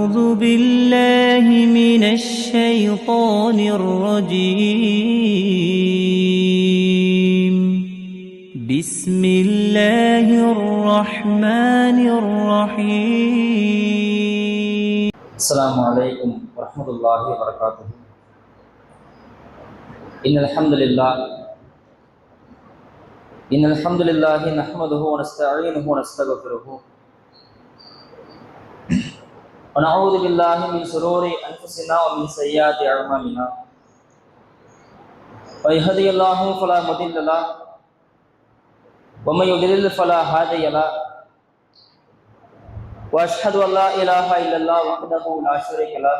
أعوذ بالله من الشيطان الرجيم. بسم الله الرحمن الرحيم. السلام عليكم ورحمة الله وبركاته. إن الحمد لله نحمده ونستعينه ونستغفره ونعوذ بالله من شرور أنفسنا ومن سيئات أعمالنا. ويهدي الله فلا مضل له ومن يضلل فلا هادي له. وأشهد أن لا إله إلا الله وحده لا شريك له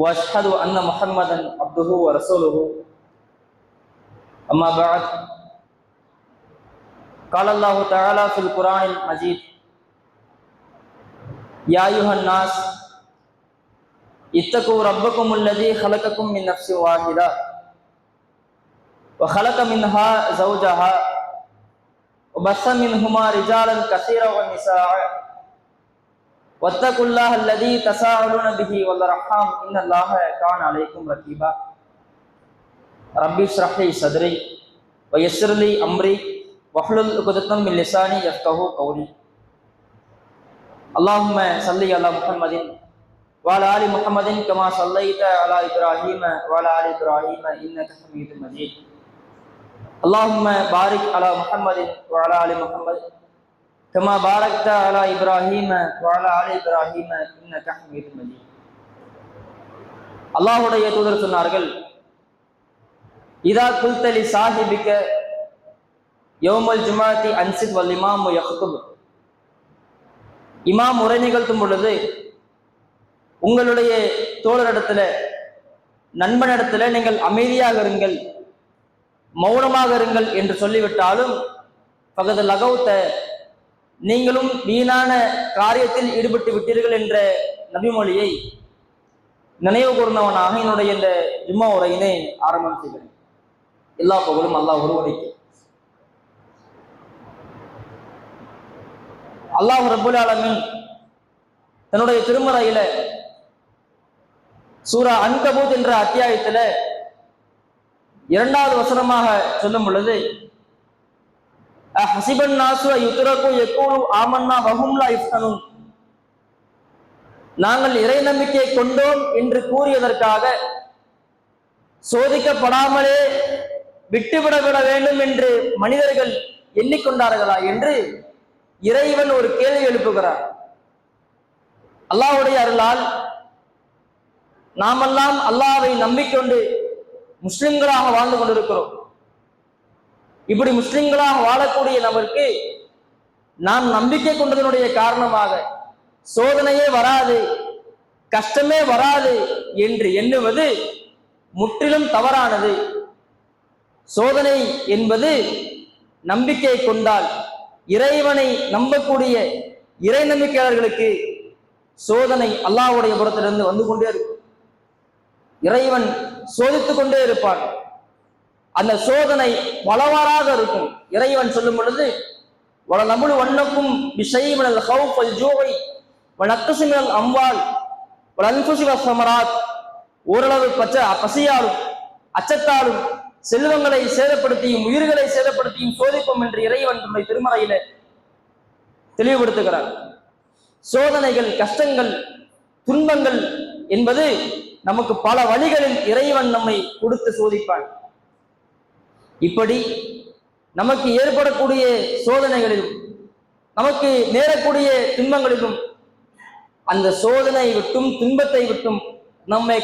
وأشهد أن محمدا عبده ورسوله. أما بعد، قال الله تعالى في القرآن المجيد: يا أيها الناس اتقوا ربكم الذي خلقكم من نفس واحدة وخلق منها زوجها وبث منهما رجالا كثيرا ونساء واتقوا الله الذي تساءلون به والأرحام إن الله كان عليكم رقيبا. ربي اشرح لي صدري ويسر لي أمري واحلل عقدة من لساني يفقهوا قولي. اللهم صل على محمد وعلى آل محمد كما صليت على إبراهيم وعلى آل إبراهيم إنك حميد مجيد. اللهم بارك على محمد وعلى آل محمد كما باركت على إبراهيم وعلى آل إبراهيم إنك حميد مجيد. அல்லாஹ்வுடைய தூதர் சொன்னார்கள்: இதா குல்த லி சாஹிபிக யௌமல் ஜுமாஅத்தி அன்சித் வல் இமாமு யக்துப். இமாம் உரை நிகழ்த்தும் பொழுது உங்களுடைய தோழரிடத்துல, நண்பனிடத்துல நீங்கள் அமைதியாக இருங்கள், மௌனமாக இருங்கள் என்று சொல்லிவிட்டாலும் பகது லகவுத்த, நீங்களும் வீணான காரியத்தில் ஈடுபட்டு விட்டீர்கள் என்ற நபிமொழியை நினைவு கூர்ந்தவனாக என்னுடைய இந்த ஜும்மா உரையினை ஆரம்பம் செய்கிறேன். எல்லா புகழும் அல்லாஹ் ஒருவனுக்கு. அல்லாஹ் ரப்புல் ஆலமீன் தன்னுடைய திருமறையில சூரா அன்கபூத் என்ற அத்தியாயத்துல 2வது வசனமாக சொல்லும் பொழுது, ஹஸிபன் நாஸு யுத்ரகு யகூலு ஆமன்னா வஹும் லா யுஃப்தனூன். நாங்கள் இறை நம்பிக்கை கொண்டோம் என்று கூறியதற்காக சோதிக்கப்படாமலே விட்டுவிடப்பட வேண்டும் என்று மனிதர்கள் எண்ணிக்கொண்டார்களா என்று இறைவன் ஒரு கேள்வி எழுப்புகிறார். அல்லாஹ்வுடைய அருளால் நாமெல்லாம் அல்லாஹ்வை நம்பிக்கொண்டு முஸ்லிம்களாக வாழ்ந்து கொண்டிருக்கிறோம். இப்படி முஸ்லிம்களாக வாழக்கூடிய நமக்கு நாம் நம்பிக்கை கொண்டதனுடைய காரணமாக சோதனையே வராது, கஷ்டமே வராது என்று எண்ணுவது முற்றிலும் தவறானது. சோதனை என்பது நம்பிக்கை கொண்டால், இறைவனை நம்பக்கூடிய இறை நம்பிக்கையாளர்களுக்கு சோதனை அல்லாஹ்வுடைய புறத்திலிருந்து வந்து கொண்டே இருக்கும். இறைவன் சோதித்துக் கொண்டே இருப்பான். அந்த சோதனை பலவாறாக இருக்கும். இறைவன் சொல்லும் பொழுது, வல நபுலு வன்னக்கும் பிஷைஇ மினல் ஹௌஃப் வல் ஜூஇ வ நக்ஸி மினல் அம்வால் வல் அன்ஃபுஸி வஸ் ஸமராத். ஓரளவு பசியாலும் அச்சத்தாலும் செல்வங்களை சேதப்படுத்தியும் உயிர்களை சேதப்படுத்தியும் சோதிப்போம் என்று இறைவன் தன்னுடைய திருமறையில தெளிவுபடுத்துகிறார். சோதனைகள், கஷ்டங்கள், துன்பங்கள் என்பது நமக்கு பல வழிகளில் இறைவன் நம்மை கொடுத்து சோதிப்பான். இப்படி நமக்கு ஏற்படக்கூடிய சோதனைகளிலும் நமக்கு நேரக்கூடிய துன்பங்களிலும் அந்த சோதனை விட்டும் துன்பத்தை விட்டும் நம்மை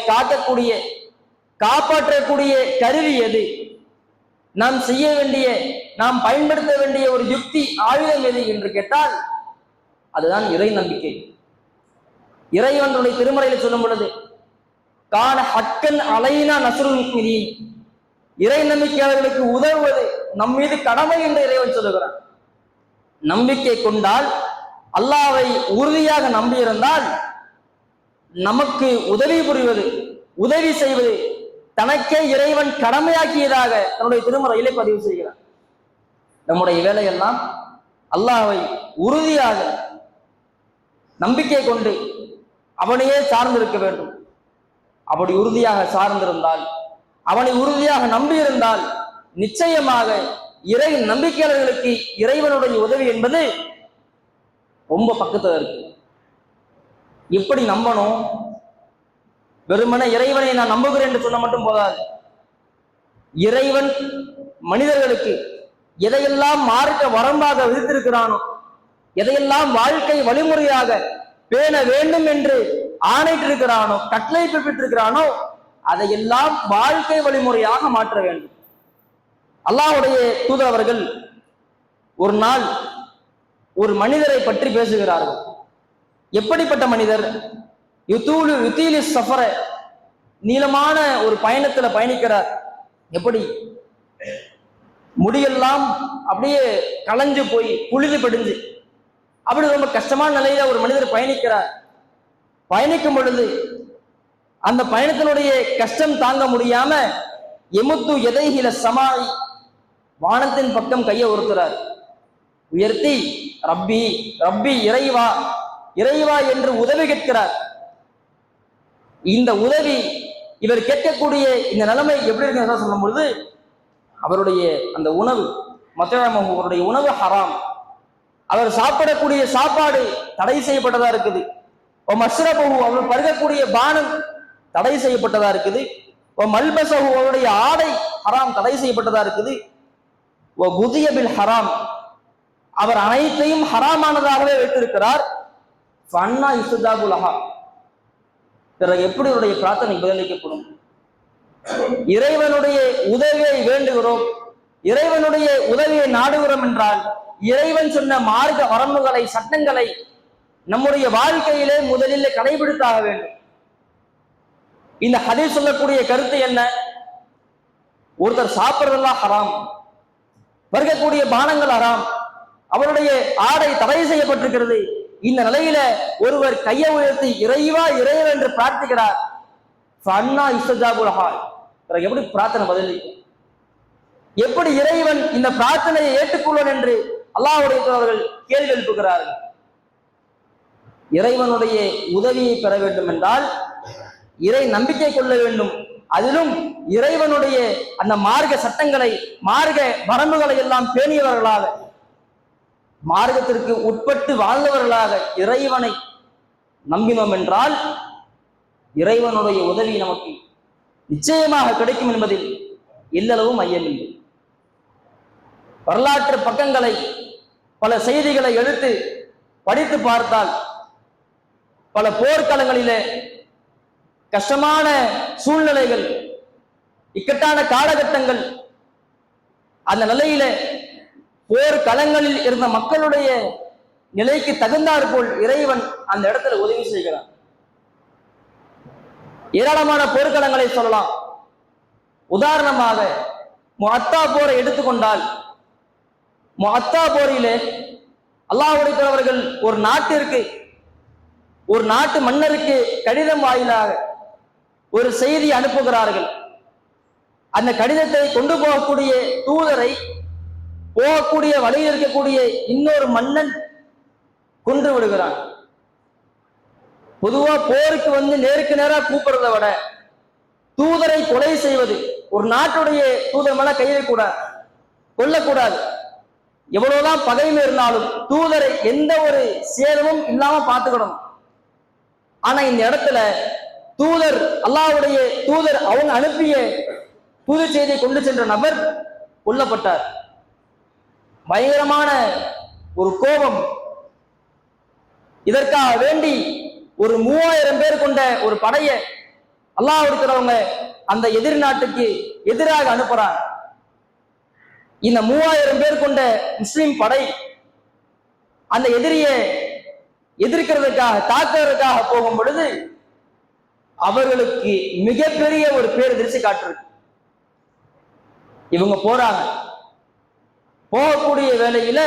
காப்பாற்றக்கூடிய கருவி எது? நாம் செய்ய வேண்டிய, நாம் பயன்படுத்த வேண்டிய ஒரு யுக்தி, ஆயுதம் எது என்று கேட்டால் அதுதான் இறை நம்பிக்கை. இறைவனுடைய திருமறையில் சொல்லும் பொழுது, கான ஹக்கன் அலைனா நஸ்ருல் முஃமினீன், இறை நம்பிக்கையாளர்களுக்கு உதவுவது நம் மீது கடமை என்று இறைவன் சொல்லுகிறான். நம்பிக்கை கொண்டால், அல்லாஹ்வை உறுதியாக நம்பியிருந்தால் நமக்கு உதவி புரிவது, உதவி செய்வது தனக்கே இறைவன் கடமையாக்கியதாக தன்னுடைய திருமறையிலே பதிவு செய்கிறார். நம்முடைய வேலையெல்லாம் அல்லாஹ்வை உறுதியாக நம்பிக்கை கொண்டு அவனையே சார்ந்திருக்க வேண்டும். அப்படி உறுதியாக சார்ந்திருந்தால், அவனை உறுதியாக நம்பியிருந்தால், நிச்சயமாக இறை நம்பிக்கையாளர்களுக்கு இறைவனுடைய உதவி என்பது ரொம்ப பக்கத்துல இருக்கு. எப்படி நம்பணும்? வெறுமனே இறைவனை நான் நம்புகிறேன் என்று சொன்ன மட்டும் போதாது. இறைவன் மனிதர்களுக்கு எதையெல்லாம் மார்க்க வரம்பாக விதித்திருக்கிறானோ, எதையெல்லாம் வாழ்க்கை வழிமுறையாக பேண வேண்டும் என்று ஆணையிட்டிருக்கிறானோ, கட்டளை பிறப்பித்திருக்கிறானோ, அதையெல்லாம் வாழ்க்கை வழிமுறையாக மாற்ற வேண்டும். அல்லாஹ்வுடைய தூதர் அவர்கள் ஒரு நாள் ஒரு மனிதரை பற்றி பேசுகிறார்கள். எப்படிப்பட்ட மனிதர்? யுத்தீலி சஃபர, நீளமான ஒரு பயணத்துல பயணிக்கிறார். எப்படி? முடியெல்லாம் அப்படியே களைஞ்சு போய் புழுதி படிஞ்சு அப்படி ரொம்ப கஷ்டமான நிலையில ஒரு மனிதர் பயணிக்கிறார். பயணிக்கும் பொழுது அந்த பயணத்தினுடைய கஷ்டம் தாங்க முடியாம எமுத்து எதைகில சமாய், வானத்தின் பக்கம் கையை உயர்த்துறார். உயர்த்தி ரப்பி ரப்பி, இறைவா இறைவா என்று உதவி கேட்கிறார். இந்த உதவி, இவர் கேட்கக்கூடிய இந்த நிலைமை எப்படி இருக்கு சொல்லும் பொழுது, அவருடைய அந்த உணவு, அவருடைய உணவு ஹராம், அவர் சாப்பிடக்கூடிய சாப்பாடு தடை செய்யப்பட்டதா இருக்குது. மஷ்ரபஹு, அவர் பருகக்கூடிய பானம் தடை செய்யப்பட்டதா இருக்குது. மல்பசஹு, அவருடைய ஆடை ஹராம், தடை செய்யப்பட்டதா இருக்குது. குதிய பில் ஹராம், அவர் அனைத்தையும் ஹராமானதாகவே வைத்திருக்கிறார். ஃபன்னா இஸ்தாபுலஹா, பிறகு எப்படி அவருடைய பிரார்த்தனை பதிலளிக்கப்படும்? இறைவனுடைய உதவியை வேண்டுகிறோம், இறைவனுடைய உதவியை நாடுகிறோம் என்றால், இறைவன் சொன்ன மார்க்க வரம்புகளை, சட்டங்களை நம்முடைய வாழ்க்கையிலே முதலில் கடைபிடித்தாக வேண்டும். இந்த ஹதீஸ் சொல்லக்கூடிய கருத்து என்ன? ஒருத்தர் சாப்பிடுறதெல்லாம் ஹராம், வருகக்கூடிய பானங்கள் ஹராம், அவருடைய ஆடை தடை செய்யப்பட்டிருக்கிறது. இந்த நிலையில ஒருவர் கையை உயர்த்தி இறைவா இறைவா என்று பிரார்த்திக்கிறார். எப்படி பிரார்த்தனை பதிலளிக்கும்? எப்படி இறைவன் இந்த பிரார்த்தனையை ஏற்றுக்கொள்வான் என்று அல்லாஹ்வுடைய அவர்கள் கேள்வி எழுப்புகிறார்கள். இறைவனுடைய உதவியை பெற வேண்டும் என்றால் இறை நம்பிக்கை கொள்ள வேண்டும். அதிலும் இறைவனுடைய அந்த மார்க்க சட்டங்களை, மார்க்க வரம்புகளை எல்லாம் பேணியவர்களாக, மார்க்கத்திற்கு உட்பட்டு வாழ்ந்தவர்களாக இறைவனை நம்பினோம் என்றால் இறைவனுடைய உதவி நமக்கு நிச்சயமாக கிடைக்கும் என்பதில் எல்லளவும் ஐயமில்லை. வரலாற்று பக்கங்களை, பல செய்திகளை எடுத்து படித்து பார்த்தால், பல போர்க்களங்களிலே கஷ்டமான சூழ்நிலைகள், இக்கட்டான காலகட்டங்கள், அந்த நிலையில போர்க்களங்களில் இருந்த மக்களுடைய நிலைக்கு தகுந்தாற் போல் இறைவன் அந்த இடத்துல உதவி செய்கிறான். ஏராளமான போர்க்களங்களை சொல்லலாம். உதாரணமாக முஅத்தா போரை எடுத்துக்கொண்டால், முஅத்தா போரிலே அல்லாஹ்வுடைய அவர்கள் ஒரு நாட்டிற்கு, ஒரு நாட்டு மன்னருக்கு கடிதம் வாயிலாக ஒரு செய்தி அனுப்புகிறார்கள். அந்த கடிதத்தை கொண்டு போகக்கூடிய தூதரை போகக்கூடிய வழியில் இருக்கக்கூடிய இன்னொரு மன்னன் கொன்று விடுகிறான். பொதுவா போருக்கு நேருக்கு நேராக கூப்பிடுறத விட தூதரை கொலை செய்வது, ஒரு நாட்டுடைய தூதர் மேல கை வைக்கக்கூடாது, கொல்லக்கூடாது. எவ்வளவுதான் பகைமை இருந்தாலும் தூதரை எந்த ஒரு சேதமும் இல்லாம பார்த்துக்கணும். ஆனா இந்த இடத்துல தூதர், அல்லாஹ்வுடைய தூதர், அவங்க அனுப்பிய தூது செய்தியை கொண்டு சென்ற நபர் கொல்லப்பட்டார். பயங்கரமான ஒரு கோபம். இதற்காக வேண்டி ஒரு 3000 பேர் கொண்ட ஒரு படையை அல்லாஹ் இருக்கிறவங்க அந்த எதிர் நாட்டுக்கு எதிராக அனுப்புறாங்க. இந்த 3000 பேர் கொண்ட முஸ்லிம் படை அந்த எதிரியை எதிர்க்கிறதுக்காக, தாக்குறதுக்காக போகும் பொழுது அவர்களுக்கு மிகப்பெரிய ஒரு பேரதிர்ச்சி காட்டிருக்கு. இவங்க போறாங்க. போகக்கூடிய வேளையில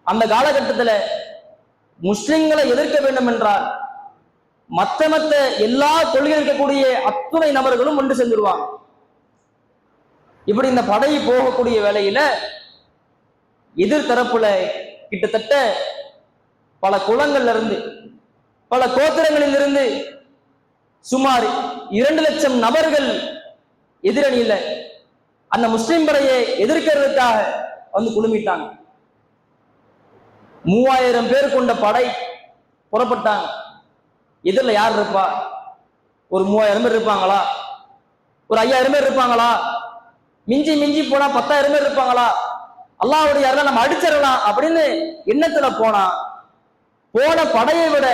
அந்த காலகட்டத்துல முஸ்லிம்களை எதிர்க்க வேண்டும் என்றால் மத்த எல்லா கொள்கை இருக்கக்கூடிய அத்துணை நபர்களும் ஒன்று செஞ்சிருவாங்க. இப்படி இந்த படை போகக்கூடிய வேளையில எதிர் தரப்புல கிட்டத்தட்ட பல குலங்கள்ல இருந்து, பல கோத்திரங்களில் இருந்து சுமார் 2,00,000 நபர்கள் எதிரணியில அந்த முஸ்லிம் படையை எதிர்க்கிறதுக்காக வந்து குழுமிட்டாங்க. 3000 பேர் கொண்ட படை புறப்பட்டாங்க. எதிரில் யார் இருப்பா? ஒரு 3000 பேர் இருப்பாங்களா? ஒரு 5000 பேர் இருப்பாங்களா? மிஞ்சி மிஞ்சி போனா 10,000 பேர் இருப்பாங்களா? அல்லாஹ்வுடைய யாரெல்லாம் நம்ம அடிச்சிடலாம் அப்படின்னு எண்ணத்துல போன படையை விட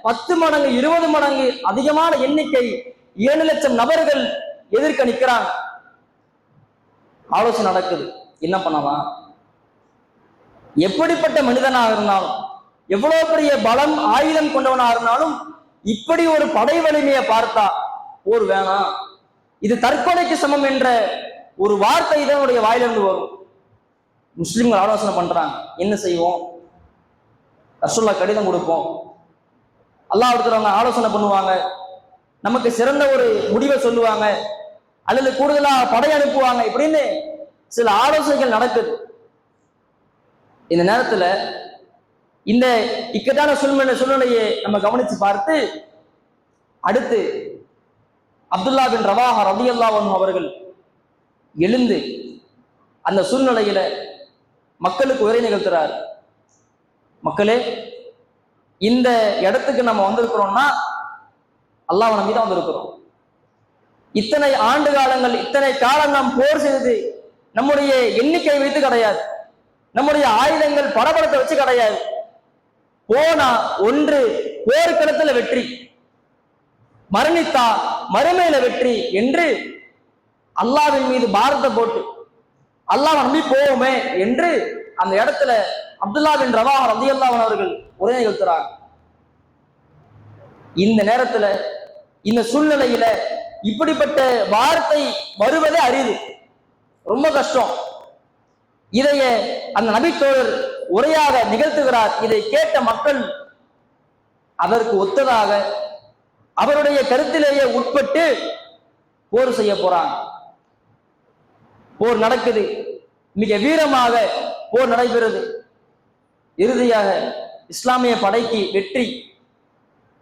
10 மடங்கு 20 மடங்கு அதிகமான எண்ணிக்கை 7,00,000 நபர்கள் எதிர்க்க நிற்கிறாங்க. ஆலோசனை நடக்குது, என்ன பண்ணலாம்? எப்படிப்பட்ட மனிதனாக இருந்தாலும், எவ்வளவு பெரிய பலம் ஆயுதம் கொண்டவனாக இருந்தாலும், இப்படி ஒரு படை வலிமையை பார்த்தா போர் வேணாம், இது தற்கொலைக்கு சமம் என்ற ஒரு வார்த்தை இதனுடைய வாயிலிருந்து வரும். முஸ்லிம்கள் ஆலோசனை பண்றாங்க, என்ன செய்வோம்? ரசூலுல்லாஹ் கடிதம் கொடுப்போம், அல்லாஹ் ஒருத்தரவங்க ஆலோசனை பண்ணுவாங்க, நமக்கு சிறந்த ஒரு முடிவை சொல்லுவாங்க, அல்லது கூடுதலா படை அனுப்புவாங்க, இப்படின்னு சில ஆலோசனைகள் நடக்குது. இந்த நேரத்துல இந்த இக்கட்டான சூழ்நிலையை நம்ம கவனிச்சு பார்த்து, அடுத்து அப்துல்லா பின் ரவாஹா ரலியல்லாஹு அன்ஹு அவர்கள் எழுந்து அந்த சூழ்நிலையில மக்களுக்கு உரை நிகழ்த்துறார். மக்களே, இந்த இடத்துக்கு நம்ம வந்திருக்கிறோம்னா அல்லாஹ் நம்பி தான் வந்திருக்கிறோம். இத்தனை ஆண்டு காலங்கள், இத்தனை காலம் நாம் போர் செய்தது நம்முடைய எண்ணிக்கை வைத்து கிடையாது, நம்முடைய ஆயுதங்கள் படபடத்தை வச்சு கிடையாது. போனா ஒன்று போர்க்களத்துல வெற்றி, மரணித்தா மறுமையில வெற்றி என்று அல்லாஹ்வின் மீது பாரத்தை போட்டு அல்லாஹ் நம்பி போவோமே என்று அந்த இடத்துல அப்துல்லா பின் ரவாஹா ரலியல்லாஹு அன்ஹு அவர்கள் உரை நிகழ்த்துறாங்க. இந்த நேரத்துல, இந்த சூழ்நிலையில இப்படிப்பட்ட வார்த்தை வருவதே அரிது, ரொம்ப கஷ்டம். இதைய அந்த நபித்தோழர் உரையாக நிகழ்த்துகிறார். இதை கேட்ட மக்கள் அதற்கு ஒத்ததாக அவருடைய கருத்திலேயே உட்பட்டு போர் செய்ய போறாங்க. போர் நடக்குது, மிக வீரமாக போர் நடைபெறுது. இறுதியாக இஸ்லாமிய படைக்கு வெற்றி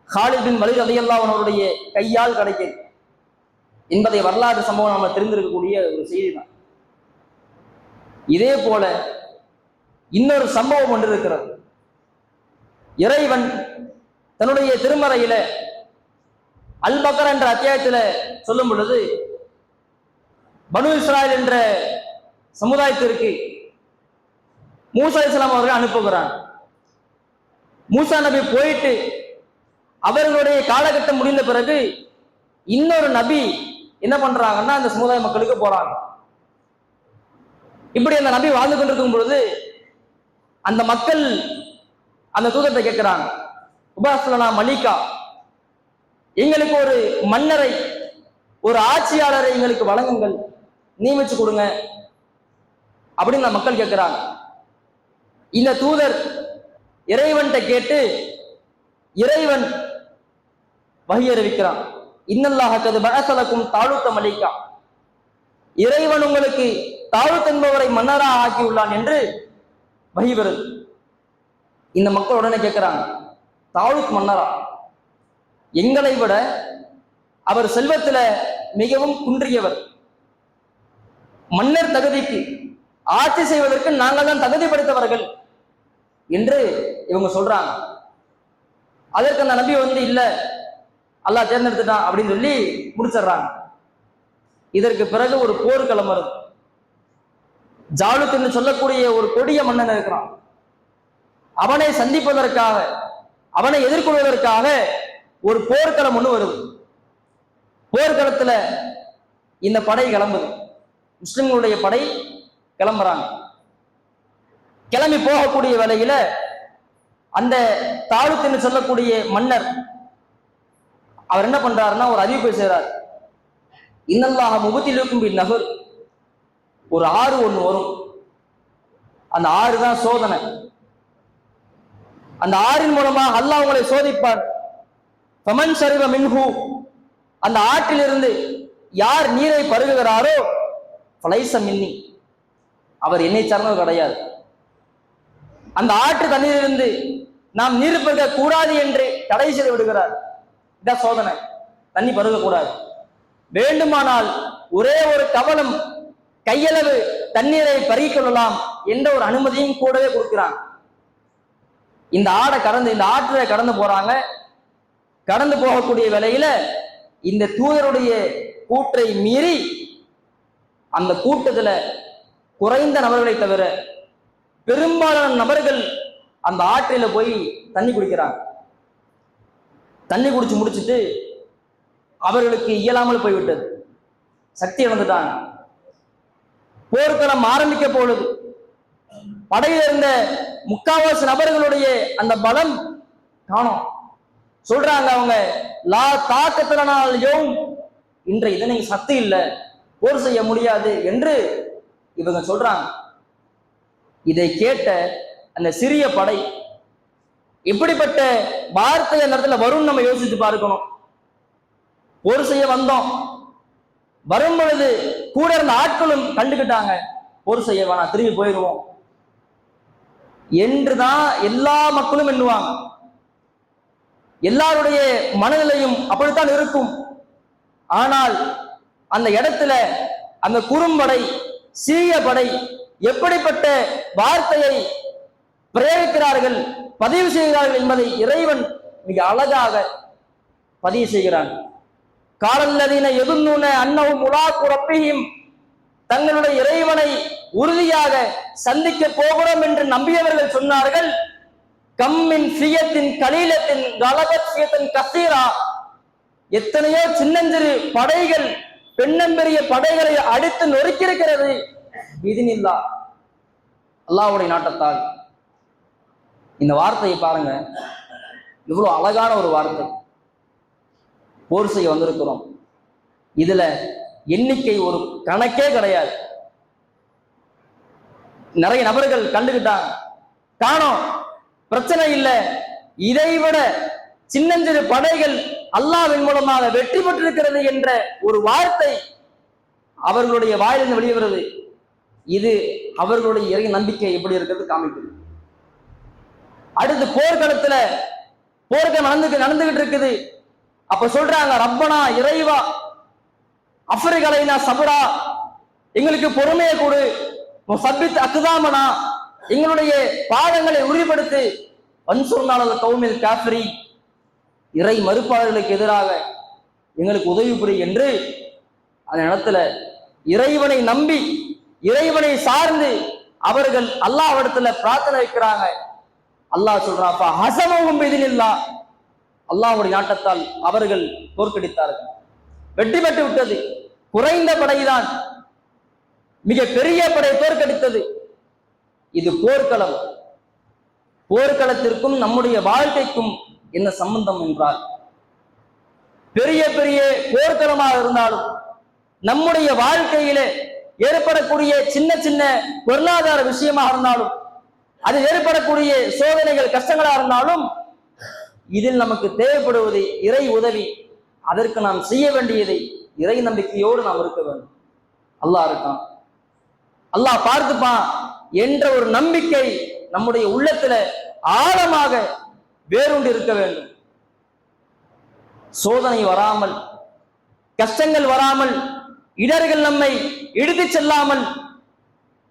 காலித் பின் வலீத் ரலியல்லாஹு அன்ஹு அவருடைய கையால் கிடைக்குது என்பதை வரலாற்று சம்பவம் நம்ம தெரிந்திருக்கக்கூடிய ஒரு செய்தி தான். இதே போல இன்னொரு சம்பவம் ஒன்று இருக்கிறது. இறைவன் தன்னுடைய திருமறையில அல் பக்ரா என்ற அத்தியாயத்துல சொல்லும் பொழுது, பனு இஸ்ராயல் என்ற சமுதாயத்திற்கு மூசா அலைஹிஸ்ஸலாம் அவர்கள் அனுப்புகிறான். மூசா நபி போயிட்டு அவர்களுடைய காலகட்டம் முடிந்த பிறகு இன்னொரு நபி என்ன பண்றாங்கன்னா அந்த சமுதாய மக்களுக்கு போறாங்க. இப்படி அந்த நபி வாழ்ந்து கொண்டிருக்கும் பொழுது அந்த மக்கள் அந்த தூதத்தை கேட்கிறாங்க, உபாசலனா மலிகா, எங்களுக்கு ஒரு மன்னரை, ஒரு ஆட்சியாளரை எங்களுக்கு வழங்குங்கள், நியமிச்சு கொடுங்க அப்படின்னு அந்த மக்கள் கேட்கிறாங்க. இந்த தூதர் இறைவன்கிட்ட கேட்டு இறைவன் வஹி அறிவிக்கிறான், இன்னல்லாஹ கத் பஅஸலக்கும் தாலூத்த மலிகா, இறைவன் உங்களுக்கு தாலூத் என்பவரை மன்னராக ஆக்கியுள்ளான் என்று வஹி வருது. இந்த மக்கள் உடனே கேட்கிறாங்க, தாலூத் மன்னரா? எங்களை விட அவர் செல்வத்துல மிகவும் குன்றியவர், மன்னர் தகுதிக்கு ஆட்சி செய்வதற்கு நாங்கள் தான் தகுதி படைத்தவர்கள் என்று இவங்க சொல்றாங்க. அதற்கு அந்த நபி வந்து இல்ல, அல்லாஹ் தேர்ந்தெடுத்துட்டான் அப்படின்னு சொல்லி முடிச்சிடுறாங்க. இதற்கு பிறகு ஒரு போர்க்களம் வருது. ஜாலுத் என்று சொல்லக்கூடிய ஒரு கொடிய மன்னன் இருக்கிறான். அவனை சந்திப்பதற்காக, அவனை எதிர்கொள்வதற்காக ஒரு போர்க்களம் ஒண்ணு வருது. போர்க்களத்துல இந்த படை கிளம்புது, முஸ்லிம்களுடைய படை கிளம்புறாங்க. கிளம்பி போகக்கூடிய வேளையில அந்த தாலூத் என்று சொல்லக்கூடிய மன்னர் அவர் என்ன பண்றாருன்னா ஒரு அறிவிப்பை செய்றார், இன்னல்லாஹ முபத்திலுக்கும் பின் நகர், ஒரு ஆறு ஒண்ணு வரும், அந்த ஆறு தான் சோதனை. அந்த ஆறின் மூலமாக அல்லாஹ் உங்களை சோதிப்பார். ஃபமன் ஷரிப மின்ஹு, அந்த ஆற்றிலிருந்து யார் நீரை பருகுகிறாரோ ஃபலைஸ மின்னி, அவர் என்னை சார்ந்தவர் கிடையாது. அந்த ஆற்று தண்ணீரிலிருந்து நாம் நீர் பருக கூடாது என்று தடை செய்து விடுகிறார். இதான் சோதனை. தண்ணி பருகக்கூடாது. வேண்டுமானால் ஒரே ஒரு கவலம் கையளவு தண்ணீரை பருகிக் கொள்ளலாம் என்ற ஒரு அனுமதியும் கூடவே கொடுக்கிறான். இந்த ஆற்றை கடந்து போறாங்க. கடந்து போகக்கூடிய வேளையில இந்த தூதருடைய கூற்றை மீறி அந்த கூட்டத்துல குறைந்த நபர்களை தவிர பெரும்பாலான நபர்கள் அந்த ஆற்றில போய் தண்ணி குடிக்கிறாங்க. தண்ணி குடிச்சு முடிச்சுட்டு அவர்களுக்கு இயலாமல் போய்விட்டது, சக்தி இழந்துட்டாங்க. போர்க்களம் ஆரம்பிக்க போகுது. படையில இருந்த முக்காவாசி நபர்களுடைய அந்த பலம் காணோம். சொல்றாங்க அவங்க, லா தாக்கத்தினால் யோம், இன்றைய இதனை சக்தி இல்லை, போர் செய்ய முடியாது என்று இவங்க சொல்றாங்க. இதை கேட்ட அந்த சிறிய படை எப்படிப்பட்ட வார்த்தை அந்த இடத்துல வரும் நம்ம யோசிச்சு பார்க்கணும். போர் செய்ய வந்தோம், வரும் பொழுது கூட இருந்த ஆட்களும் கண்டுகிட்டாங்க, போர் செய்ய வேணாம், திரும்பி போயிடுவோம் என்றுதான் எல்லா மக்களும் எண்ணுவாங்க. எல்லாருடைய மனநிலையும் அப்படித்தான் இருக்கும். ஆனால் அந்த இடத்துல அந்த குறும்படை, சீய படை எப்படிப்பட்ட வார்த்தையை பிரயோகிக்கிறார்கள், பதிவு செய்கிறார்கள் என்பதை இறைவன் மிக அழகாக பதிவு செய்கிறான். காலல்லதீன யதுன்னூன அன்னஹும் முலாக்கு ரப்பிஹிம், தங்களுடைய இறைவனை உறுதியாக சந்திக்க போகிறோம் என்று நம்பியவர்கள் சொன்னார்கள், கம்மின் ஃபியத்தின் கலீலத்தின் கலபத் ஃபியத்தின் கசீரா, எத்தனையோ சின்னஞ்சிறு படைகள் பெண்ணம்பெரிய படைகளை அடித்து நொறுக்கியிருக்கிறது, பிஇذنில்லா, அல்லாஹ்வுடைய நாட்டத்தால். இந்த வார்த்தையை பாருங்க, இவ்வளவு அழகான ஒரு வார்த்தை. போர் செய்ய வந்திருக்கிறோம், இதுல எண்ணிக்கை ஒரு கணக்கே கிடையாது. நிறைய நபர்கள் கண்டுகிட்டாங்க, காணோம், பிரச்சனை இல்லை, இதைவிட சின்னஞ்சிறு படைகள் அல்லாஹ்வின் மூலமாக வெற்றி பெற்றிருக்கிறது என்ற ஒரு வார்த்தை அவர்களுடைய வாயிலிருந்து வெளிவருது. இது அவர்களுடைய இறை நம்பிக்கை எப்படி இருக்கிறது காமிக்குது. அடுத்து போர்க்களத்துல போர்க்களம் நடந்துகிட்டு இருக்குது. அப்ப சொல்றாங்க, ரப்பனா, இறைவா, அஃப்ரிகலைனா சபரா, எங்களுக்கு பொறுமையை கொடு, சபித் அக்குதாமனா, எங்களுடைய பாதங்களை உறுதிப்படுத்து, வன்சொன்னால கௌமில் காஃபிரி, இறை மறுப்பாளர்களுக்கு எதிராக எங்களுக்கு உதவி புரி என்று அந்த இடத்துல இறைவனை நம்பி இறைவனை சார்ந்து அவர்கள் அல்லாஹ்விடத்துல பிரார்த்தனை வைக்கிறாங்க. அல்லாஹ் சொல்றாப்பா, ஹசமவும் பிஇذنில்லா, அல்லாஹ்வுடைய நாட்டத்தால் அவர்கள் தோற்கடித்தார்கள், வெற்றி பெற்று விட்டது. குறைந்த படைதான் மிக பெரிய படை தோற்கடித்தது. இது போர்க்களம். போர்க்களத்திற்கும் நம்முடைய வாழ்க்கைக்கும் என்ன சம்பந்தம் என்றால், பெரிய பெரிய போர்க்களமாக இருந்தாலும் நம்முடைய வாழ்க்கையிலே ஏற்படக்கூடிய சின்ன சின்ன பொருளாதார விஷயமாக இருந்தாலும், அது ஏற்படக்கூடிய சோதனைகள் கஷ்டங்களாக இருந்தாலும், இதில் நமக்கு தேவைப்படுவது இறை உதவி. அதற்கு நாம் செய்ய வேண்டியதை இறை நம்பிக்கையோடு நாம் இருக்க வேண்டும். அல்லாஹ் இருக்கான், அல்லாஹ் பார்த்துப்பான் என்ற ஒரு நம்பிக்கை நம்முடைய உள்ளத்துல ஆழமாக வேரூண்டி இருக்க வேண்டும். சோதனை வராமல், கஷ்டங்கள் வராமல், இடர்கள் நம்மை இழுத்து செல்லாமல்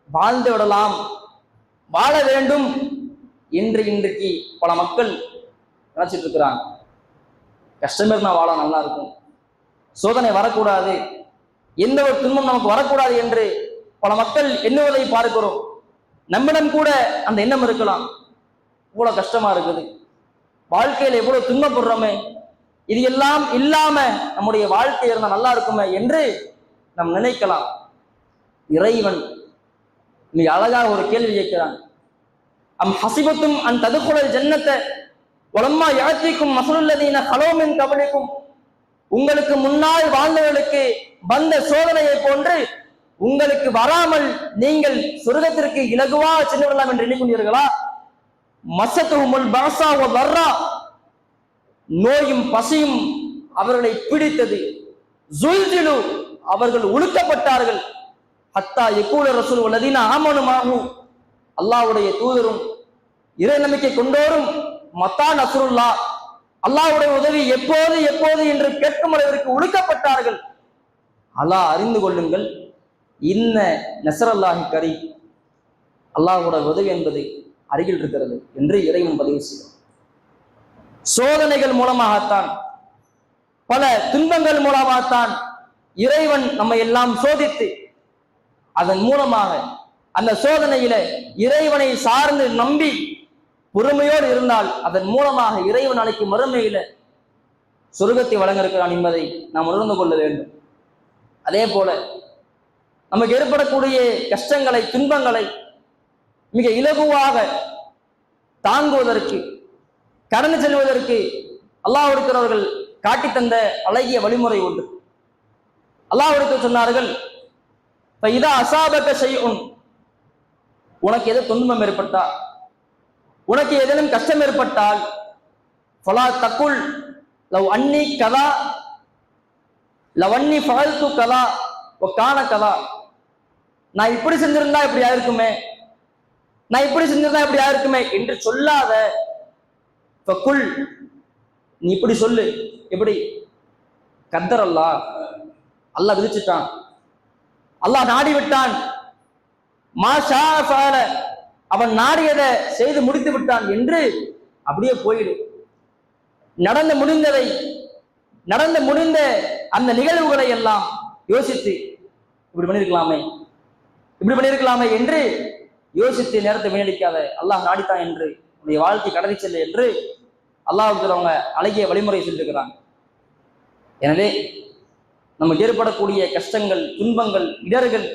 வாழ்ந்து விடலாம், வாழ வேண்டும் என்று இன்றைக்கு பல மக்கள் நினைச்சிட்டு இருக்கிறாங்க. கஷ்டம் இருந்தா வாழ நல்லா இருக்கும், சோதனை வரக்கூடாது, எந்த ஒரு துன்பம் நமக்கு வரக்கூடாது என்று பல மக்கள் எண்ணுவதை பார்க்கிறோம். நம்மிடம் கூட அந்த எண்ணம் இருக்கலாம், இவ்வளவு கஷ்டமா இருக்குது, வாழ்க்கையில எவ்வளவு துன்பப்படுறோமே, இது எல்லாம் இல்லாம நம்முடைய வாழ்க்கை இருந்தா நல்லா இருக்குமே என்று நாம் நினைக்கலாம். இறைவன் மிக அழகாக ஒரு கேள்வி கேட்கிறான். அம் ஹசிபத்தும் அன் ததுகுலல் ஜன்னத்தை வலம்மா யாத்திக்கும் மஸலுல்லதீன கலௌ மின் கபலிக்கும், உங்களுக்கு முன்னால் வாழ்ந்தவர்களுக்கு வந்த சோதனையை போன்று உங்களுக்கு வராமல் நீங்கள் சொர்க்கத்திற்கு இலகுவாக சென்று விடலாம் என்று எண்ணிக்கொண்டீர்களா? மஸத்துஹுமுல் பஅஸா வ தர்ரா, நோயும் பசியும் அவர்களை பிடித்தது. ஜுல்ஜிலு, அவர்கள் உழுக்கப்பட்டார்கள். ஹத்தா யகூல ரசூல் வல்லதீன ஆமனு மாஹு, அல்லாஹ்வுடைய தூதரும் இறை நம்பிக்கை கொண்டோரும் மத்தா நஸ்ருல்லா, அல்லாஹ்வுடைய உதவி எப்போது எப்போது என்று கேட்கும் அளவிற்கு ஒடுக்கப்பட்டார்கள். அல்லாஹ் அறிந்து கொள்ளுங்கள், இன்ன நஸ்ரல்லாஹி கரீம், அல்லாஹ்வுடைய உதவி என்பது அருகில் இருக்கிறது என்று இறைவன் பதிவு செய்யும். சோதனைகள் மூலமாகத்தான், பல துன்பங்கள் மூலமாகத்தான் இறைவன் நம்மை எல்லாம் சோதித்து, அதன் மூலமாக அந்த சோதனையில இறைவனை சார்ந்து நம்பி பொறுமையோடு இருந்தால் அதன் மூலமாக இறைவன் நாளைக்கு மறுமையில சொர்க்கத்தை வழங்க இருக்கிறான் என்பதை நாம் உணர்ந்து கொள்ள வேண்டும். அதே போல நமக்கு ஏற்படக்கூடிய கஷ்டங்களை, துன்பங்களை மிக இலகுவாக தாங்குவதற்கு, கடந்து செல்வதற்கு அல்லாஹ் இருக்கிறவர்கள் காட்டி தந்த அழகிய வழிமுறை உண்டு. அல்லாஹ் எடுத்து சொன்னார்கள், இதா அசாபக ஷைஉன், உனக்கு எது துன்பம் ஏற்பட்டால், உனக்கு ஏதேனும் கஷ்டம் ஏற்பட்டால், ஃபலா தகுல் லவ் அன்னி கதா லவ் அன்னி ஃபஅல்து கதா வ கான கதா, நான் இப்படி செஞ்சிருந்தா இப்படி ஆயிருக்குமே, நான் இப்படி செஞ்சிருந்தா இப்படி ஆயிருக்குமே என்று சொல்லாத, ஃபகுல், நீ இப்படி சொல்லு. எப்படி? கத்தர் அல்லாஹ், அல்லாஹ் விதிச்சுட்டான், அல்லாஹ் நாடி விட்டான், மாஷா ஃபஅல, அவன் நாடியதை செய்து முடித்து விட்டான் என்று அப்படியே போயிடு. நடந்து முடிந்த அந்த நிகழ்வுகளை எல்லாம் யோசித்து இப்படி பண்ணிருக்கலாமே என்று யோசித்து நேரத்தை வீணடிக்காத, அல்லாஹ் நாடித்தான் என்று உன்னுடைய வாழ்க்கை கடத்தி செல்ல என்று அல்லாஹ்வுக்கு அவங்க அழகிய வழிமுறை சொல்லியிருக்கிறாங்க. எனவே நமக்கு ஏற்படக்கூடிய கஷ்டங்கள், துன்பங்கள், இடர்கள்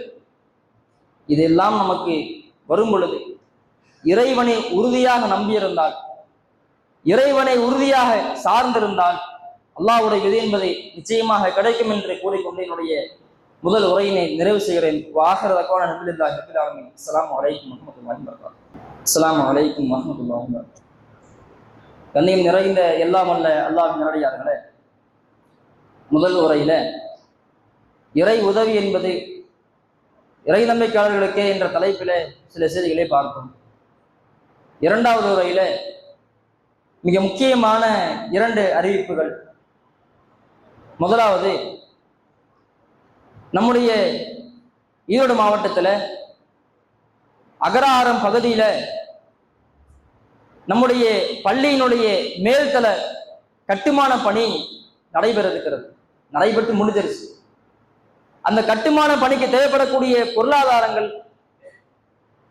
இதெல்லாம் நமக்கு வரும் பொழுது இறைவனை உறுதியாக நம்பியிருந்தால், இறைவனை உறுதியாக சார்ந்திருந்தால் அல்லாஹ்வுடைய விதி என்பதை நிச்சயமாக கிடைக்கும் என்று கூறிக்கொண்டு என்னுடைய முதல் உரையினை நிறைவு செய்கிறேன். அஸ்ஸலாமு அலைக்கும் வரஹ்மத்துல்லாஹி வபரகாத்துஹு. அஸ்ஸலாமு அலைக்கும் வரஹ்மத்துல்லாஹி வபரகாத்துஹு. கண்ணியம் நிறைந்த எல்லாம் வல்ல அல்லாஹ்வின் நல்லடியார்களே, முதல் உரையில இறை உதவி என்பது இறை நம்பிக்கையாளர்களுக்கே என்ற தலைப்பில சில செய்திகளை பார்த்தோம். இரண்டாவது உரையில மிக முக்கியமான 2 அறிவிப்புகள். முதலாவது, நம்முடைய ஈரோடு மாவட்டத்தில் அகராரம் பகுதியில நம்முடைய பள்ளியினுடைய மேல்தள கட்டுமான பணி நடைபெற்று முடிஞ்சிருச்சு. அந்த கட்டுமான பணிக்கு தேவைப்படக்கூடிய பொருளாதாரங்கள்,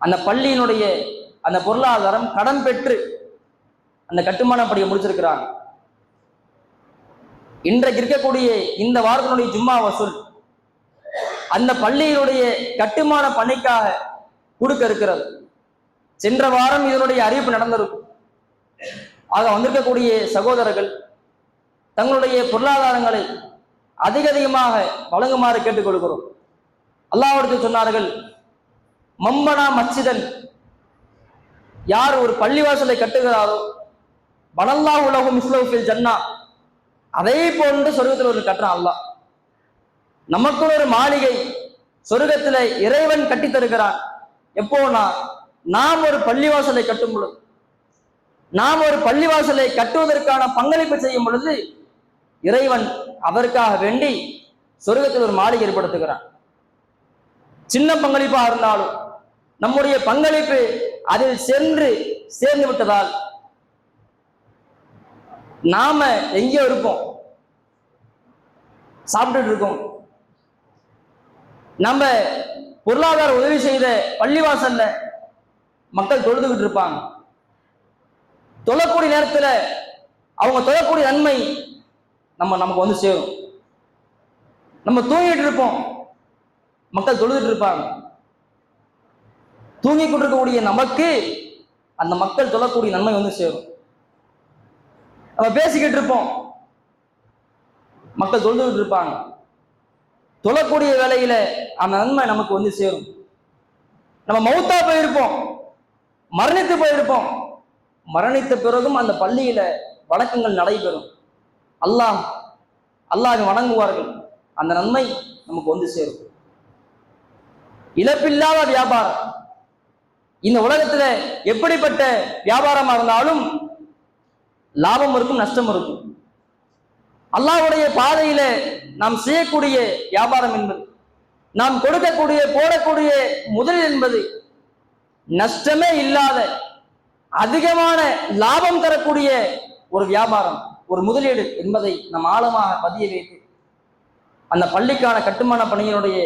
அந்த பள்ளியினுடைய அந்த பொருளாதாரம் கடன் பெற்று அந்த கட்டுமான பணியை முடிச்சிருக்கிறாங்க. இன்றைக்கு இருக்கக்கூடிய இந்த வாரத்தினுடைய ஜும்மா வசூல் அந்த பள்ளியினுடைய கட்டுமான பணிக்காக கொடுக்க இருக்கிறது. சென்ற வாரம் இதனுடைய அறிவிப்பு நடந்திருக்கும். ஆக வந்திருக்கக்கூடிய சகோதரர்கள் தங்களுடைய பொருளாதாரங்களை அதிகமாக வழங்குமாறு கேட்டுக் கொடுக்கிறோம். அல்லாஹ்விற்கு சொன்னார்கள், மம்பனா மஸ்ஜிதன், யார் ஒரு பள்ளிவாசலை கட்டுகிறாரோ, பனல்லாஹு லஹு மிஸ்லஹு ஃபில் ஜன்னா, அதே போன்று சொர்க்கத்தில் ஒரு கட்டுறான் அல்லாஹ். நமக்கு ஒரு மாளிகை சொர்க்கத்துல இறைவன் கட்டி தருகிறான். எப்போனா நாம் ஒரு பள்ளிவாசலை கட்டும் பொழுது, நாம் ஒரு பள்ளிவாசலை கட்டுவதற்கான பங்களிப்பு செய்யும் பொழுது இறைவன் அதற்காக வேண்டி சொர்க்கத்தில் ஒரு மாளிகை ஏற்படுத்துகிறான். சின்ன பங்களிப்பாக இருந்தாலும் நம்முடைய பங்களிப்பு அதில் சேர்ந்து விட்டதால் நாம எங்கேயோ இருப்போம், சாப்பிட்டுட்டு இருக்கோம். நம்ம பொருளாதார உதவி செய்த பள்ளிவாசல்ல மக்கள் தொழுதுகிட்டு இருப்பாங்க. தொழக்கூடிய நேரத்துல அவங்க தொழக்கூடிய நன்மை நமக்கு வந்து சேரும். நம்ம தூங்கிட்டு இருப்போம், மக்கள் தொழுதுட்டு இருப்பாங்க. தூங்கி கொண்டிருக்கக்கூடிய நமக்கு அந்த மக்கள் தொழக்கூடிய நன்மை வந்து சேரும். நம்ம பேசிக்கிட்டு இருப்போம், மக்கள் தொழுதுகிட்டு இருப்பாங்க. தொழக்கூடிய வேலையில அந்த நன்மை நமக்கு வந்து சேரும். நம்ம மௌத்தா போயிருப்போம், மரணித்து போயிருப்போம், மரணித்த பிறகும் அந்த பள்ளியில வணக்கங்கள் நடைபெறும். அல்லாஹ் வணங்குவார்கள், அந்த நன்மை நமக்கு வந்து சேரும். இழப்பில்லாத வியாபாரம் இந்த உலகத்துல எப்படிப்பட்ட வியாபாரமா இருந்தாலும் லாபம் இருக்கும், நஷ்டம் இருக்கும். அல்லாஹ்வுடைய பாதையில நாம் செய்யக்கூடிய வியாபாரம் என்பது, நாம் கொடுக்கக்கூடிய போடக்கூடிய முதலீடு என்பது நஷ்டமே இல்லாத அதிகமான லாபம் தரக்கூடிய ஒரு வியாபாரம், ஒரு முதலீடு என்பதை நாம் ஆழமாக பதிய வைத்து அந்த பள்ளிக்கான கட்டுமான பணியினுடைய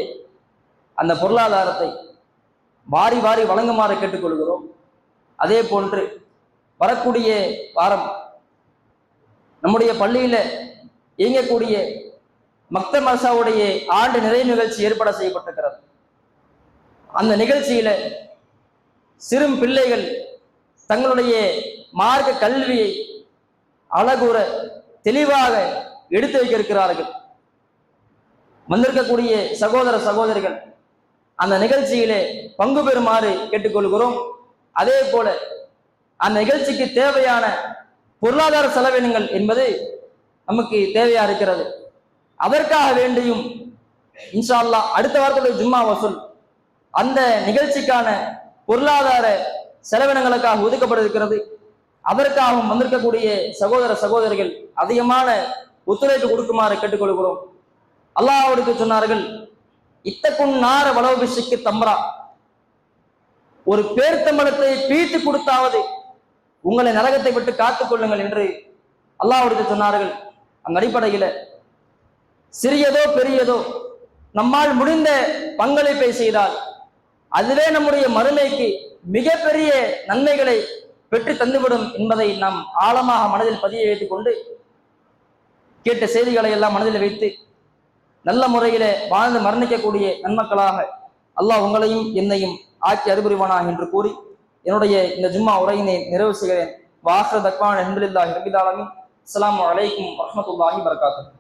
அந்த பொருளாதாரத்தை வாரி வாரி வழங்குமாறு கேட்டுக்கொள்கிறோம். அதே போன்று வரக்கூடிய வாரம் நம்முடைய பள்ளியில இயங்கக்கூடிய மக்தப் மதரசாவுடைய ஆண்டு நிறைவு நிகழ்ச்சி ஏற்பாடு செய்யப்பட்டிருக்கிறது. அந்த நிகழ்ச்சியில சிறும் பிள்ளைகள் தங்களுடைய மார்க்க கல்வியை அழகுற தெளிவாக எடுத்து வைக்க இருக்கிறார்கள். வந்திருக்கக்கூடிய சகோதர சகோதரிகள் அந்த நிகழ்ச்சியிலே பங்கு பெறுமாறு கேட்டுக்கொள்கிறோம். அதே போல அந்த நிகழ்ச்சிக்கு தேவையான பொருளாதார செலவினங்கள் என்பது நமக்கு தேவையா இருக்கிறது. அதற்காக வேண்டியும் இன்ஷா அல்லாஹ் அடுத்த வாரத்துடைய ஜும்மா வசூல் அந்த நிகழ்ச்சிக்கான பொருளாதார செலவினங்களுக்காக ஒதுக்கப்பட இருக்கிறது. அதற்காகவும் வந்திருக்கக்கூடிய சகோதர சகோதரிகள் அதிகமான ஒத்துழைப்பு கொடுக்குமாறு கேட்டுக்கொள்கிறோம். அல்லாஹ்வுக்கு சொன்னார்கள், இத்தக்கும் நார வளவுபிஷிக்கு தம்ரா, ஒரு பேர்த்தம்பளத்தை பீத்து கொடுத்தாவது உங்களை நரகத்தை விட்டு காத்துக் கொள்ளுங்கள் என்று அல்லாஹ்வுக்கு சொன்னார்கள். அந்த அடிப்படையில சிறியதோ பெரியதோ நம்மால் முடிந்த பங்களிப்பை செய்தால் அதுவே நம்முடைய மறுமைக்கு மிகப்பெரிய நன்மைகளை பெற்று தந்துவிடும் என்பதை நாம் ஆழமாக மனதில் பதிய வைத்துக் கொண்டு கேட்ட செய்திகளை எல்லாம் மனதில் வைத்து நல்ல முறையில வாழ்ந்து மரணிக்கக்கூடிய நன்மக்களாக அல்லாஹ் உங்களையும் என்னையும் ஆக்கி அருபுரிவானாக என்று கூறி என்னுடைய இந்த ஜும்மா உரையினை நிறைவு செய்கிறேன். வாஹ்ர தக்வான் அல்ஹம்துலில்லாஹி ரப்பில் ஆலமீன். அஸ்ஸலாமு அலைக்கும் வரஹ்மத்துல்லாஹி வபரகாத்துஹு.